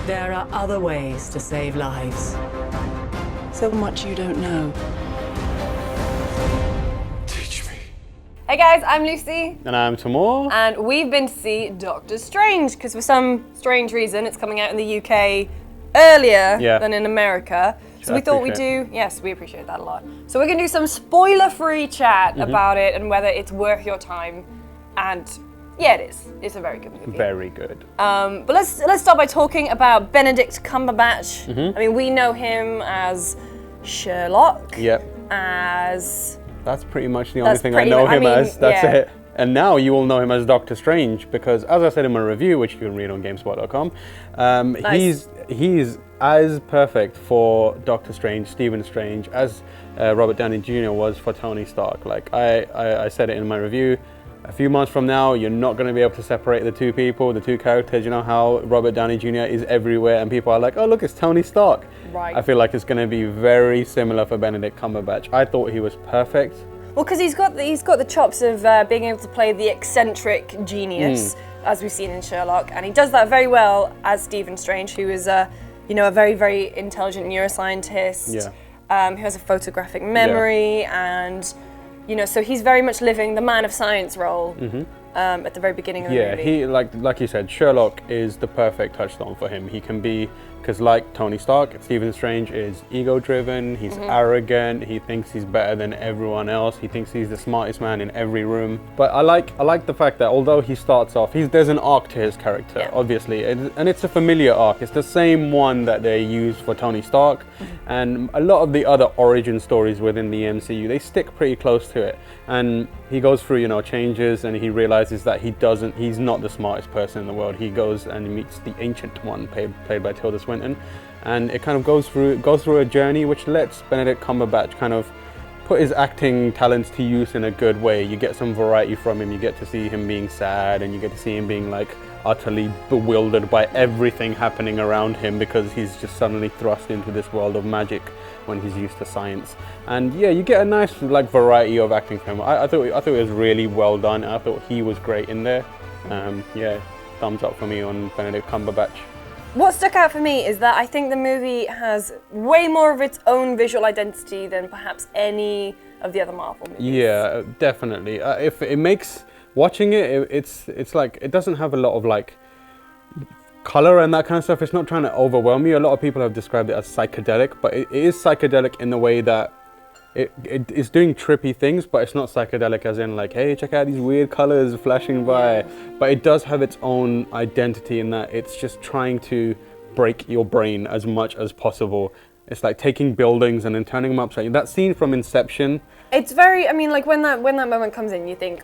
There are other ways to save lives. So much you don't know. Teach me. Hey guys, I'm Lucy. And I'm Tamoor. And we've been to see Doctor Strange, because for some strange reason it's coming out in the UK earlier than in America. So we thought we'd do, yes, we appreciate that a lot. So we're gonna do some spoiler-free chat about it and whether it's worth your time. And yeah, it is. It's a very good movie. Very good. But let's start by talking about Benedict Cumberbatch. I mean, we know him as Sherlock. Yep. That's pretty much the only thing I know him as. That's it. And now you will know him as Doctor Strange because, as I said in my review, which you can read on GameSpot.com, he's as perfect for Doctor Strange, Stephen Strange, as Robert Downey Jr. was for Tony Stark. Like I said it in my review. A few months from now, you're not going to be able to separate the two people, the two characters. You know how Robert Downey Jr. is everywhere and people are like, oh, look, it's Tony Stark. Right. I feel like it's going to be very similar for Benedict Cumberbatch. I thought he was perfect. Well, because he's got the chops of being able to play the eccentric genius, as we've seen in Sherlock, and he does that very well as Stephen Strange, who is a very, very intelligent neuroscientist, who has a photographic memory, and so he's very much living the man of science role at the very beginning of the movie. Yeah, he like you said, Sherlock is the perfect touchstone for him. He can be, because like Tony Stark, Stephen Strange is ego-driven, he's arrogant, he thinks he's better than everyone else, he thinks he's the smartest man in every room. But I like the fact that although he starts off, there's an arc to his character, obviously, and it's a familiar arc. It's the same one that they use for Tony Stark, and a lot of the other origin stories within the MCU, they stick pretty close to it. And he goes through, changes, and he realizes that he's not the smartest person in the world. He goes and meets the Ancient One, played by Tilda Swinton, and it kind of goes through a journey which lets Benedict Cumberbatch kind of put his acting talents to use in a good way. You get some variety from him. You get to see him being sad, and you get to see him being like utterly bewildered by everything happening around him because he's just suddenly thrust into this world of magic when he's used to science. And yeah, you get a nice variety of acting from him. I thought it was really well done. I thought he was great in there. Thumbs up for me on Benedict Cumberbatch. What stuck out for me is that I think the movie has way more of its own visual identity than perhaps any of the other Marvel movies. Yeah, definitely. If it makes watching it's like it doesn't have a lot of color and that kind of stuff. It's not trying to overwhelm you. A lot of people have described it as psychedelic, but it is psychedelic in the way that it is doing trippy things, but it's not psychedelic as in hey, check out these weird colors flashing by. But it does have its own identity in that it's just trying to break your brain as much as possible. It's like taking buildings and then turning them upside down. That scene from Inception. It's very, when that moment comes in, you think,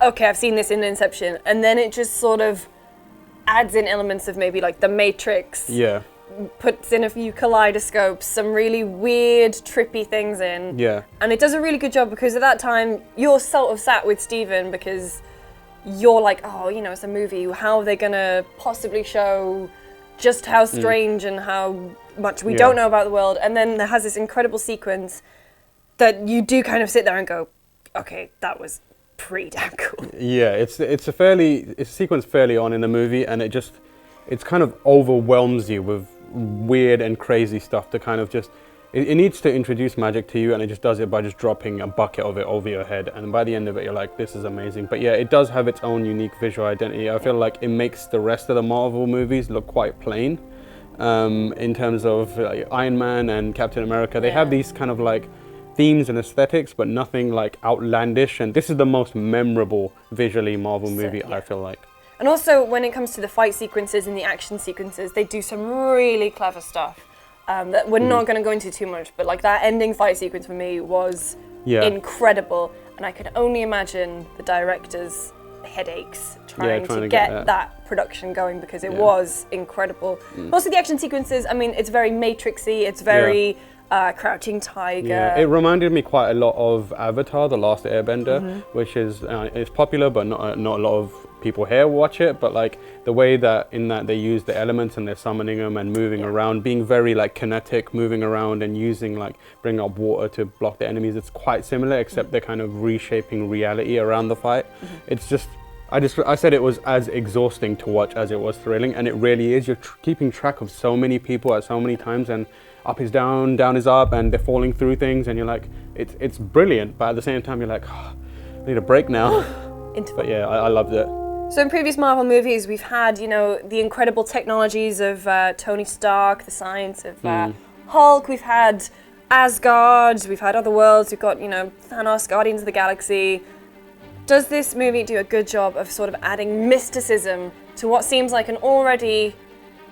okay, I've seen this in Inception, and then it just sort of adds in elements of maybe the Matrix. Yeah. Puts in a few kaleidoscopes, some really weird, trippy things in. Yeah. And it does a really good job because at that time, you're sort of sat with Stephen because you're like, oh, it's a movie. How are they going to possibly show just how strange and how much we don't know about the world? And then there has this incredible sequence that you do kind of sit there and go, okay, that was pretty damn cool. Yeah, it's a sequence fairly on in the movie, and it kind of overwhelms you with weird and crazy stuff to kind of just it needs to introduce magic to you, and it just does it by just dropping a bucket of it over your head, and by the end of it you're like, this is amazing. But yeah, it does have its own unique visual identity. I feel like it makes the rest of the Marvel movies look quite plain in terms of Iron Man and Captain America. They have these kind of themes and aesthetics, but nothing outlandish, and this is the most memorable visually Marvel movie, I feel like. And also, when it comes to the fight sequences and the action sequences, they do some really clever stuff that we're not going to go into too much, but that ending fight sequence for me was incredible, and I can only imagine the director's headaches trying to get that production going because it was incredible. Most of the action sequences, it's very Matrixy, it's very Crouching Tiger. Yeah, it reminded me quite a lot of Avatar, The Last Airbender, which is it's popular, but not a lot of people here watch it. But the way that they use the elements and they're summoning them and moving around, being very kinetic, moving around and using bringing up water to block the enemies. It's quite similar, except they're kind of reshaping reality around the fight. It's just I said it was as exhausting to watch as it was thrilling, and it really is. You're keeping track of so many people at so many times, and up is down, down is up, and they're falling through things, and you're like, it's brilliant, but at the same time you're like, oh, I need a break now. But yeah, I loved it. So in previous Marvel movies, we've had, you know, the incredible technologies of Tony Stark, the science of Hulk. We've had Asgard. We've had other worlds. We've got, you know, Thanos, Guardians of the Galaxy. Does this movie do a good job of sort of adding mysticism to what seems like an already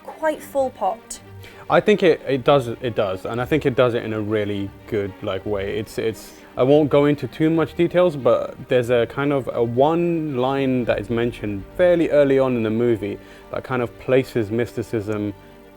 quite full pot? I think it does, and I think it does it in a really good way. It's. I won't go into too much details, but there's a kind of a one line that is mentioned fairly early on in the movie that kind of places mysticism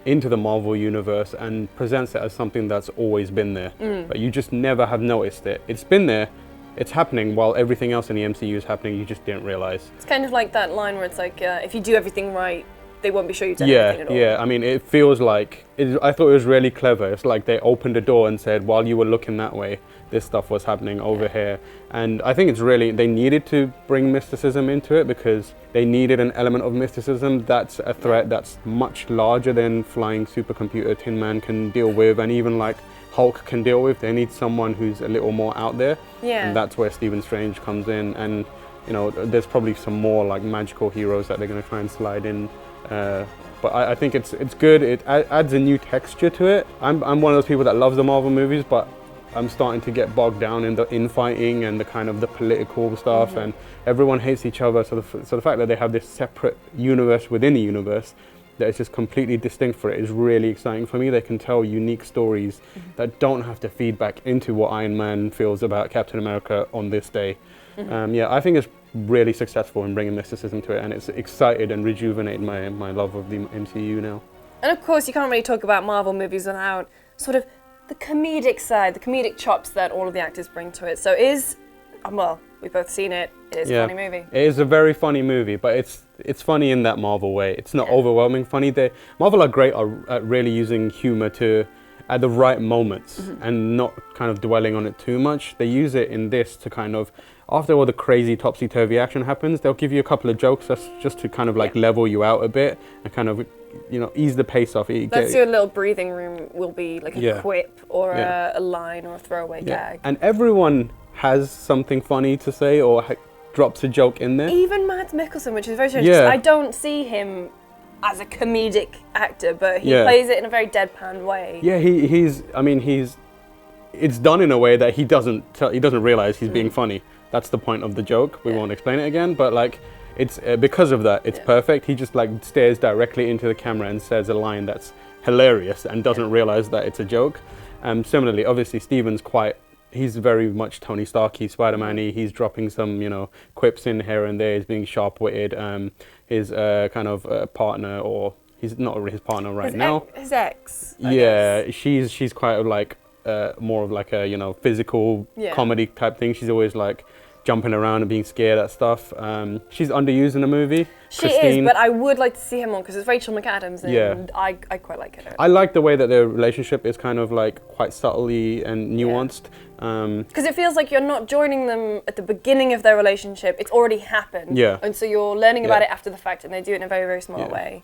into the Marvel universe and presents it as something that's always been there, but you just never have noticed it. It's been there, it's happening while everything else in the MCU is happening, you just didn't realize. It's kind of like that line where it's like, if you do everything right, they won't be sure you've done anything at all. Yeah, I mean, it feels like, I thought it was really clever. It's like they opened the door and said, while you were looking that way, this stuff was happening over here. And I think it's really, they needed to bring mysticism into it because they needed an element of mysticism that's a threat that's much larger than flying supercomputer Tin Man can deal with, and even like Hulk can deal with. They need someone who's a little more out there. Yeah. And that's where Stephen Strange comes in. And, you know, there's probably some more like magical heroes that they're going to try and slide in. But I think it's good. It adds a new texture to it. I'm one of those people that loves the Marvel movies, but I'm starting to get bogged down in the infighting and the kind of the political stuff, and everyone hates each other. So the fact that they have this separate universe within the universe that is just completely distinct for it is really exciting for me. They can tell unique stories that don't have to feed back into what Iron Man feels about Captain America on this day. Yeah, I think it's really successful in bringing mysticism to it, and it's excited and rejuvenated my love of the MCU now. And of course, you can't really talk about Marvel movies without sort of the comedic side, the comedic chops that all of the actors bring to it. So well, we've both seen it. It is a funny movie. It is a very funny movie, but it's funny in that Marvel way. It's not overwhelming funny. Marvel are great at really using humor at the right moments and not kind of dwelling on it too much. They use it in this to kind of, after all the crazy topsy-turvy action happens, they'll give you a couple of jokes just to kind of like level you out a bit and kind of, you know, ease the pace off. That's your little breathing room, will be like a quip or a line or a throwaway gag. And everyone has something funny to say or drops a joke in there. Even Mads Mikkelsen, which is very strange. I don't see him as a comedic actor, but he plays it in a very deadpan way. Yeah, it's done in a way that he doesn't realize he's being funny. That's the point of the joke. We won't explain it again, but like, it's because of that, it's perfect. He just like stares directly into the camera and says a line that's hilarious and doesn't realize that it's a joke. Similarly, obviously, he's very much Tony Stark-y, Spider-Man-y. He's dropping some, you know, quips in here and there. He's being sharp-witted. His kind of partner, or he's not his partner right now. His ex. I guess. She's quite like more of like a, you know, physical comedy type thing. She's always like jumping around and being scared at stuff. She's underused in the movie. She is, but I would like to see him on because it's Rachel McAdams, and I quite like her. I like the way that their relationship is kind of like quite subtly and nuanced. Because it feels like you're not joining them at the beginning of their relationship. It's already happened. Yeah. And so you're learning about it after the fact, and they do it in a very, very smart way.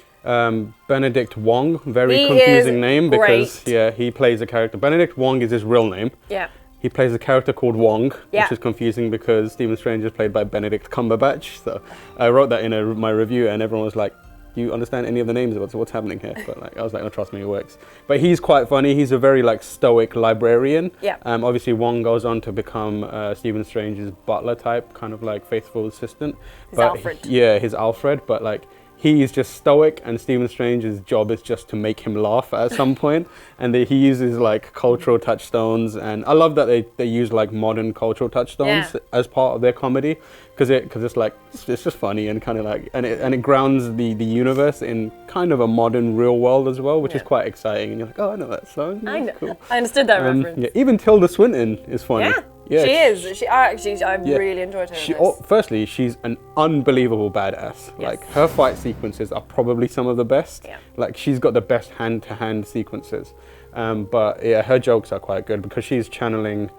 Benedict Wong, very confusing name because he plays a character. Benedict Wong is his real name. Yeah. He plays a character called Wong, which is confusing because Stephen Strange is played by Benedict Cumberbatch. So I wrote that in my review, and everyone was like, "Do you understand any of the names? What's happening here?" But like, I was like, "No, trust me, it works." But he's quite funny. He's a very like stoic librarian. Yeah. Obviously, Wong goes on to become Stephen Strange's butler type, kind of like faithful assistant. Alfred. His Alfred. But like, he's just stoic, and Stephen Strange's job is just to make him laugh at some point. And he uses like cultural touchstones, and I love that they use like modern cultural touchstones as part of their comedy, because it's like it's just funny and kind of like and it grounds the universe in kind of a modern real world as well, which is quite exciting. And you're like, oh, I know that song. I know. Cool. I understood that reference. Yeah, even Tilda Swinton is funny. Yeah, I really enjoyed her. Firstly, she's an unbelievable badass. Yes. Like, her fight sequences are probably some of the best. Yeah. Like, she's got the best hand-to-hand sequences. But yeah, her jokes are quite good because she's channeling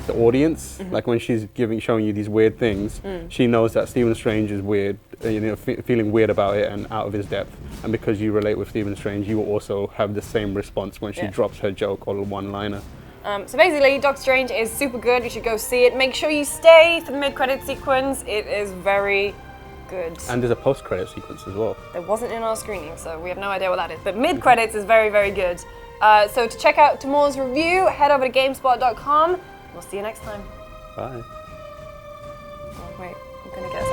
the audience. Like, when she's showing you these weird things, she knows that Stephen Strange is weird, feeling weird about it and out of his depth. And because you relate with Stephen Strange, you will also have the same response when she drops her joke or one-liner. So basically, Doctor Strange is super good. You should go see it. Make sure you stay for the mid-credit sequence. It is very good. And there's a post-credit sequence as well. There wasn't in our screening, so we have no idea what that is. But mid-credits is very, very good. So to check out Tamoor's review, head over to GameSpot.com. We'll see you next time. Bye. Oh, wait, I'm gonna guess.